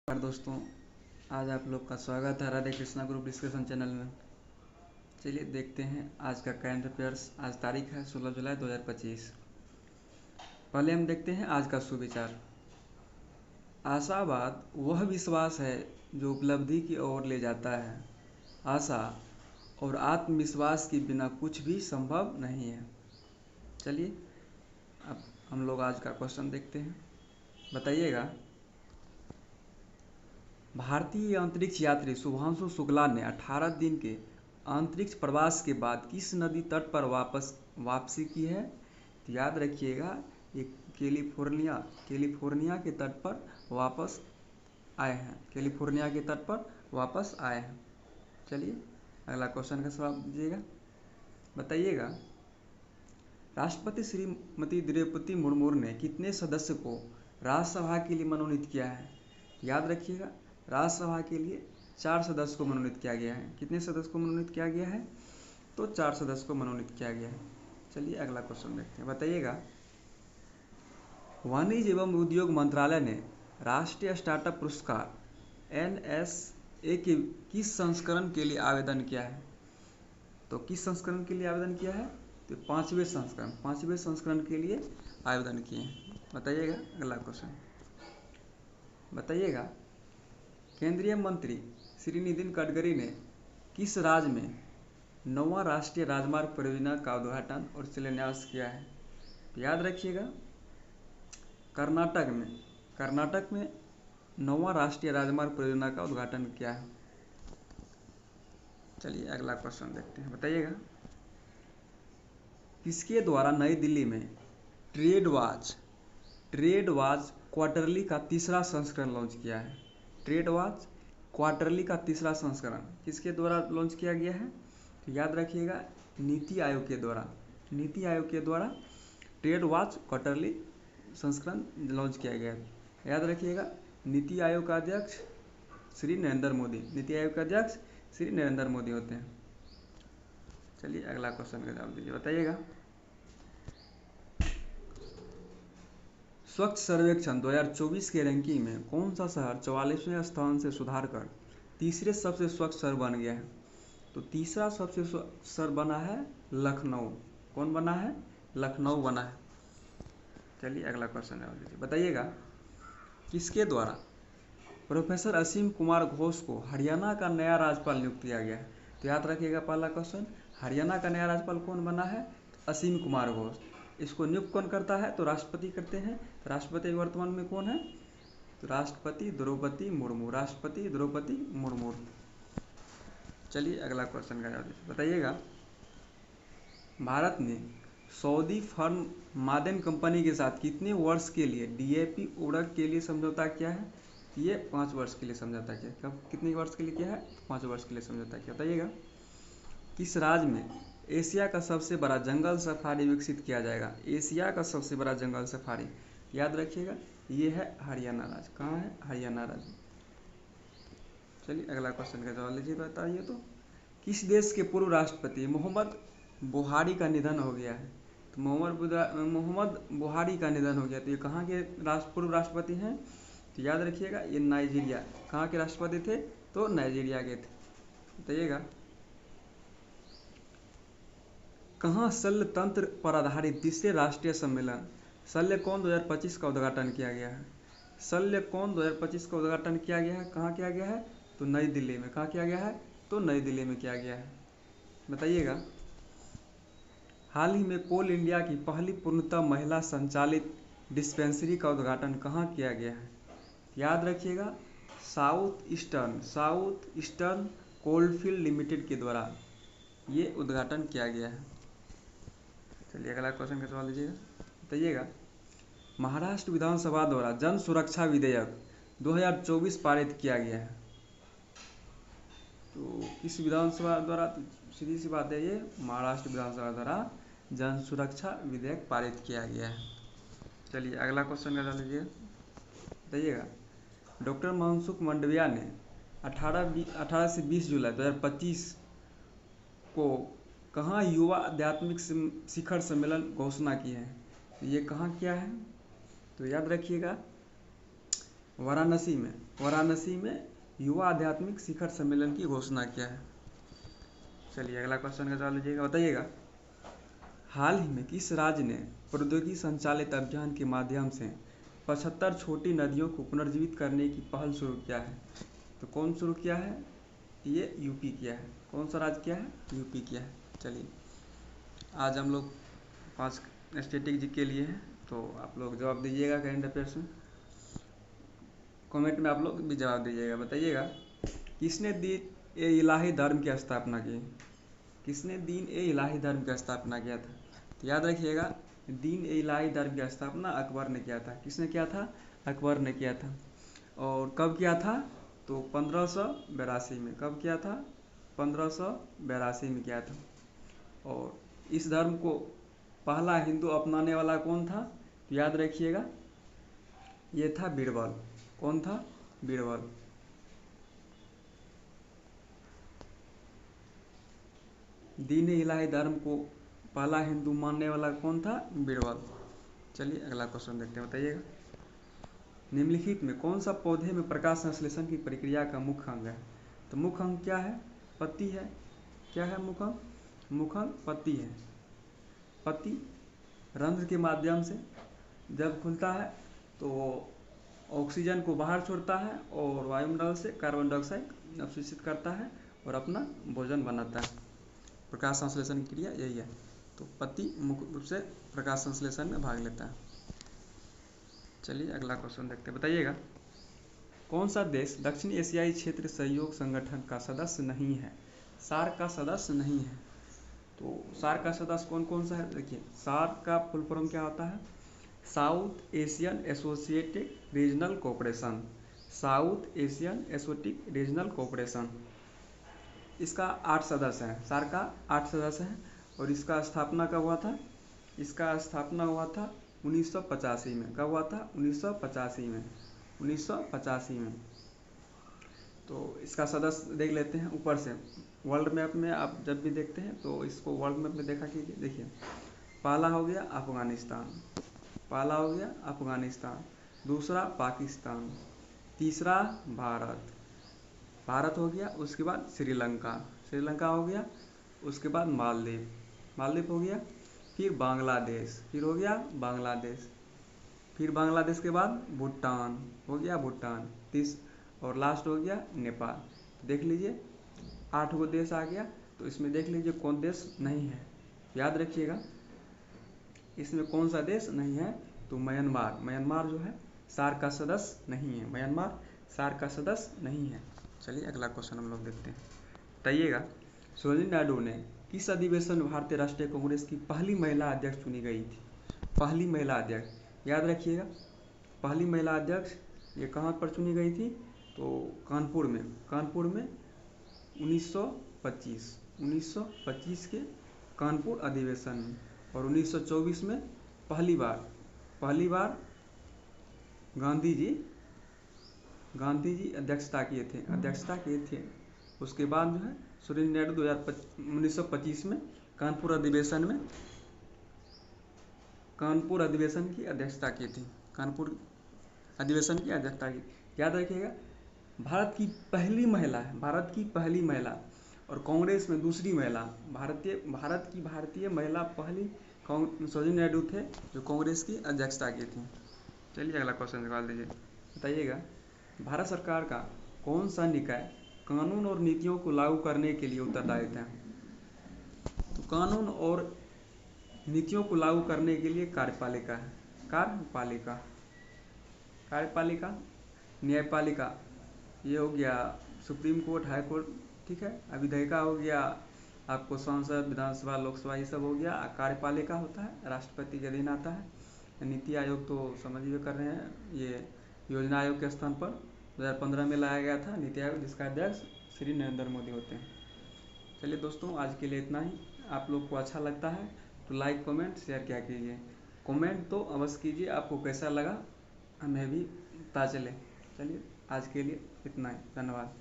नमस्कार दोस्तों, आज आप लोग का स्वागत है Radhe Krishna group discussion channel में। चलिए देखते हैं आज का करंट अफेयर्स। आज तारीख है 16 जुलाई 2025। पहले हम देखते हैं आज का सुविचार। आशावाद वह विश्वास है जो उपलब्धि की ओर ले जाता है। आशा और आत्मविश्वास के बिना कुछ भी संभव नहीं है। चलिए अब हम लोग आज का क्वेश्चन देखते हैं। बताइएगा, भारतीय अंतरिक्ष यात्री शुभांशु शुक्ला ने 18 दिन के अंतरिक्ष प्रवास के बाद किस नदी तट पर वापसी की है? तो याद रखिएगा, ये कैलिफोर्निया के तट पर वापस आए हैं। कैलिफोर्निया के तट पर वापस आए हैं। चलिए अगला क्वेश्चन का जवाब दीजिएगा। बताइएगा, राष्ट्रपति श्रीमती द्रौपदी मुर्मू ने कितने सदस्य को राज्यसभा के लिए मनोनीत किया है? याद रखिएगा, राज्यसभा के लिए 4 सदस्य को मनोनीत किया गया है। कितने सदस्य को मनोनीत किया गया है? तो 4 सदस्य को मनोनीत किया गया है। चलिए अगला क्वेश्चन देखते हैं। बताइएगा, वाणिज्य एवं उद्योग मंत्रालय ने राष्ट्रीय स्टार्टअप पुरस्कार NSA के किस संस्करण के लिए आवेदन किया है? तो किस संस्करण के लिए आवेदन किया है? तो 5वें संस्करण के लिए आवेदन किए हैं। बताइएगा अगला क्वेश्चन। बताइएगा, केंद्रीय मंत्री श्री नितिन गडकरी ने किस राज्य में 9वां राष्ट्रीय राजमार्ग परियोजना का उद्घाटन और शिलान्यास किया है? तो याद रखिएगा, कर्नाटक में 9वां राष्ट्रीय राजमार्ग परियोजना का उद्घाटन किया है। चलिए अगला क्वेश्चन देखते हैं। बताइएगा, किसके द्वारा नई दिल्ली में ट्रेड वॉच क्वार्टरली का तीसरा संस्करण लॉन्च किया है? ट्रेड वॉच क्वार्टरली का तीसरा संस्करण किसके द्वारा लॉन्च किया गया है? तो याद रखिएगा, नीति आयोग के द्वारा ट्रेड वॉच क्वार्टरली संस्करण लॉन्च किया गया है। याद रखिएगा, नीति आयोग का अध्यक्ष श्री नरेंद्र मोदी होते हैं। चलिए अगला क्वेश्चन का जवाब दीजिए। बताइएगा, स्वच्छ सर्वेक्षण 2024 के रैंकिंग में कौन सा शहर 44वें स्थान से सुधार कर तीसरे सबसे स्वच्छ शहर बन गया है? तो तीसरा सबसे स्वच्छ शहर बना है लखनऊ। कौन बना है? लखनऊ बना है। चलिए अगला क्वेश्चन जवाब दीजिए। बताइएगा, किसके द्वारा प्रोफेसर असीम कुमार घोष को हरियाणा का नया राज्यपाल नियुक्त किया गया है? तो याद रखिएगा, पहला क्वेश्चन, हरियाणा का नया राज्यपाल कौन बना है? असीम कुमार घोष। इसको नियुक्त कौन करता है? तो राष्ट्रपति करते हैं। तो राष्ट्रपति वर्तमान में कौन है? तो राष्ट्रपति द्रौपदी मुर्मू। चलिए अगला क्वेश्चन का जवाब दीजिए। बताइएगा, भारत ने सऊदी फर्म मादेन कंपनी के साथ कितने वर्ष के लिए DAP उर्वरक के लिए समझौता किया है? ये 5 वर्ष के लिए समझौता किया। कब कितने वर्ष के लिए किया है? 5 वर्ष के लिए समझौता किया। बताइएगा, किस राज्य में एशिया का सबसे बड़ा जंगल सफारी विकसित किया जाएगा? एशिया का सबसे बड़ा जंगल सफारी, याद रखिएगा, ये है हरियाणा राज्य। कहाँ है? हरियाणा राज्य। चलिए अगला क्वेश्चन का जवाब लीजिए। बताइए तो, किस देश के पूर्व राष्ट्रपति मोहम्मद बुहारी का निधन हो गया है? तो मोहम्मद बुहारी का निधन हो गया। तो ये कहाँ के पूर्व राष्ट्रपति हैं? तो याद रखिएगा, ये नाइजीरिया। कहाँ के राष्ट्रपति थे? तो नाइजीरिया के थे। बताइएगा, कहाँ शल्य तंत्र पर आधारित तीसरे राष्ट्रीय सम्मेलन शल्यकोन 2025 का उद्घाटन किया गया है? शल्यकोन 2025 का उद्घाटन किया गया है। कहाँ किया गया है? तो नई दिल्ली में। कहाँ किया गया है? तो नई दिल्ली में किया गया है। बताइएगा, हाल ही में कोल इंडिया की पहली पूर्णतः महिला संचालित डिस्पेंसरी का उद्घाटन कहाँ किया गया है? याद रखिएगा, साउथ ईस्टर्न कोलफील्ड लिमिटेड के द्वारा ये उद्घाटन किया गया है। चलिए अगला क्वेश्चन का सवाल लीजिएगा। बताइएगा, महाराष्ट्र विधानसभा द्वारा जन सुरक्षा विधेयक 2024 पारित किया गया है। तो किस विधानसभा द्वारा? तो सीधी सी बात है, ये महाराष्ट्र विधानसभा द्वारा जन सुरक्षा विधेयक पारित किया गया है। चलिए अगला क्वेश्चन का सवाल लीजिए। बताइएगा, डॉक्टर मनसुख मंडाविया ने 18 से 20 जुलाई 2025 को कहाँ युवा आध्यात्मिक शिखर सम्मेलन घोषणा की है? ये कहाँ किया है? तो याद रखिएगा, वाराणसी में युवा आध्यात्मिक शिखर सम्मेलन की घोषणा क्या है? चलिए अगला क्वेश्चन का जवाब लीजिएगा, बताइएगा। हाल ही में किस राज्य ने प्रौद्योगिकी संचालित अभियान के माध्यम से 75 छोटी नदियों को पुनर्जीवित करने की पहल शुरू किया है? तो कौन शुरू किया है? ये यूपी किया है। कौन सा राज्य किया है? यूपी किया है। चलिए आज हम लोग 5 स्टैटिक जी के लिए हैं, तो आप लोग जवाब दीजिएगा करेंट अफेयर्स में, कमेंट में आप लोग भी जवाब दीजिएगा। बताइएगा किसने दीन ए इलाही धर्म की स्थापना की? किसने दीन ए इलाही धर्म की स्थापना किया था? तो याद रखिएगा, दीन ए इलाही धर्म की स्थापना अकबर ने किया था। किसने किया था? अकबर ने किया था। और कब किया था? तो 1582 में। कब किया था? 1582 में किया था। और इस धर्म को पहला हिंदू अपनाने वाला कौन था? तो याद रखिएगा, ये था बीरबल। कौन था? बीरबल। दीन इलाही धर्म को पहला हिंदू मानने वाला कौन था? बीरबल। चलिए अगला क्वेश्चन देखते हैं, बताइएगा। निम्नलिखित में कौन सा पौधे में प्रकाश संश्लेषण की प्रक्रिया का मुख्य अंग है? तो मुख्य अंग क्या है? पत्ती है। क्या है मुख्य अंग? मुख्य अंग पत्ती है। पत्ती रंध्र के माध्यम से जब खुलता है तो ऑक्सीजन को बाहर छोड़ता है और वायुमंडल से कार्बन डाइऑक्साइड अवशोषित करता है और अपना भोजन बनाता है। प्रकाश संश्लेषण की क्रिया यही है। तो पत्ती मुख्य रूप से प्रकाश संश्लेषण में भाग लेता है। चलिए अगला क्वेश्चन देखते हैं, बताइएगा। कौन सा देश दक्षिण एशियाई क्षेत्र सहयोग संगठन का सदस्य नहीं है? सार्क का सदस्य नहीं है। तो सार्क का सदस्य कौन कौन सा है? देखिए, सार्क का फुल फॉर्म क्या होता है? South Asian associated regional cooperation. South Asian exotic regional cooperation. इसका 8 सदस्य हैं। सार्क का 8 सदस्य हैं। और इसका स्थापना कब हुआ था? इसका स्थापना हुआ था 1985 में। कब हुआ था? 1985 में। 1985 में। तो इसका सदस्य देख लेते हैं ऊपर से। वर्ल्ड मैप में आप जब भी देखते हैं तो इसको वर्ल्ड मैप में देखा कीजिए। देखिए, पहला हो गया अफगानिस्तान, पहला हो गया अफगानिस्तान, दूसरा पाकिस्तान, तीसरा भारत, भारत हो गया। उसके बाद श्रीलंका, श्रीलंका हो गया। उसके बाद मालदीव, मालदीव हो गया। फिर बांग्लादेश, फिर हो गया बांग्लादेश। फिर बांग्लादेश के बाद भूटान हो गया, भूटान। और लास्ट हो गया नेपाल। देख लीजिए 8 गो देश आ गया। तो इसमें देख लीजिए कौन देश नहीं है। याद रखिएगा, इसमें कौन सा देश नहीं है? तो म्यांमार। म्यांमार जो है सार्क का सदस्य नहीं है। म्यांमार सार्क का सदस्य नहीं है। चलिए अगला क्वेश्चन हम लोग देखते हैं, बताइएगा। सरोजिनी नायडू ने किस अधिवेशन में भारतीय राष्ट्रीय कांग्रेस की पहली महिला अध्यक्ष चुनी गई थी? पहली महिला अध्यक्ष याद रखिएगा। पहली महिला अध्यक्ष ये कहाँ पर चुनी गई थी? तो कानपुर में। कानपुर में 1925 के कानपुर अधिवेशन में। और 1924 में पहली बार गांधी जी अध्यक्षता किए थे। उसके बाद जो है सरोजिनी नायडू 1925 में कानपुर अधिवेशन की अध्यक्षता की थी। कानपुर अधिवेशन की अध्यक्षता की। याद रखिएगा, भारत की पहली महिला और कांग्रेस में दूसरी महिला। भारत की भारतीय महिला पहली सरोजिनी नायडू थे जो कांग्रेस की अध्यक्षता की थी। चलिए अगला क्वेश्चन निकाल दीजिए, बताइएगा। भारत सरकार का कौन सा निकाय कानून और नीतियों को लागू करने के लिए उत्तरदायित्व है? तो कानून और नीतियों को लागू करने के लिए कार्यपालिका है। कार्यपालिका, न्यायपालिका ये हो गया सुप्रीम कोर्ट, हाई कोर्ट, ठीक है। विधायिका हो गया आपको संसद, विधानसभा, लोकसभा, ये सब हो गया। कार्यपालिका होता है राष्ट्रपति के अधीन आता है। नीति आयोग तो समझिए कर रहे हैं, ये योजना आयोग के स्थान पर 2015 में लाया गया था नीति आयोग, जिसका अध्यक्ष श्री नरेंद्र मोदी होते हैं। चलिए दोस्तों, आज के लिए इतना ही। आप लोग को अच्छा लगता है तो लाइक, कमेंट, शेयर क्या कीजिए। कमेंट तो अवश्य कीजिए, आपको कैसा लगा हमें भी पता चले। चलिए आज के लिए इतना ही, धन्यवाद।